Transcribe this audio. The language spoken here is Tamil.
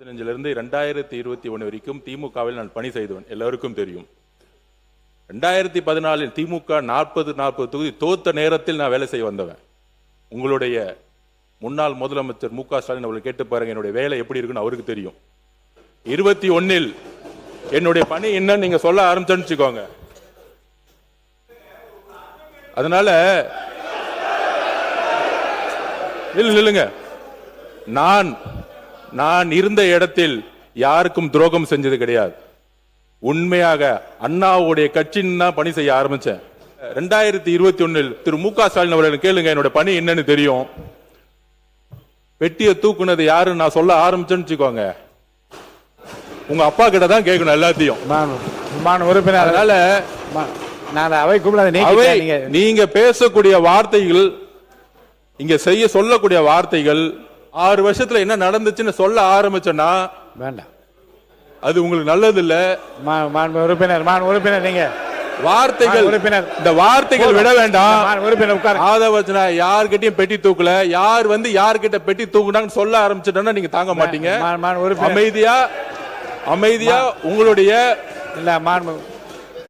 2015 2021 வரைக்கும் திமுகவில் நான் பணி செய்தவன், எல்லாருக்கும் தெரியும். 2014 திமுக 40 தொகுதி தோத்த நேரத்தில் நான் வேலை செய்ய வந்தவன். உங்களுடைய முன்னாள் முதலமைச்சர் மு க ஸ்டாலின் அவர்கள் கேட்டு பாருங்க, என்னுடைய வேலை எப்படி இருக்குன்னு அவருக்கு தெரியும். 21 என்னுடைய பணி என்னன்னு நீங்க சொல்ல ஆரம்பிச்சுக்கோங்க. அதனால இல்லைங்க, நான் இருந்த இடத்தில் யாருக்கும் துரோகம் செஞ்சது கிடையாது. உண்மையாக அண்ணாவுடைய கட்சின்னு தான் பணி செய்ய ஆரம்பிச்சேன். 2021 திரு மு க ஸ்டாலின் அவர்கள் கேளுங்க, என்னோட பணி என்னன்னு தெரியும். பெட்டியை தூக்குனது யாருன்னு நான் சொல்ல ஆரம்பிச்சேன்னு வச்சுக்கோங்க, உங்க அப்பா கிட்ட தான் கேட்கணும் எல்லாத்தையும். அதனால நீங்க பேசக்கூடிய வார்த்தைகள், இங்க செய்ய சொல்லக்கூடிய வார்த்தைகள் 6 வருஷத்துல என்ன நடந்துச்சுன்னு சொல்ல ஆரம்பிச்சோன்னா வேண்டாம், அது உங்களுக்கு நல்லது இல்ல. உறுப்பினர் நீங்க வார்த்தைகள் இந்த வார்த்தைகள் விட வேண்டாம். ஆதவச்சனா யார்கிட்டயும் பெட்டி தூக்கல, யார் வந்து யார்கிட்ட பெட்டி தூக்குனாங்கன்னு சொல்ல ஆரம்பிச்சிட்டோன்னா நீங்க தாங்க மாட்டீங்க. அமைதியா உங்களுடைய இல்ல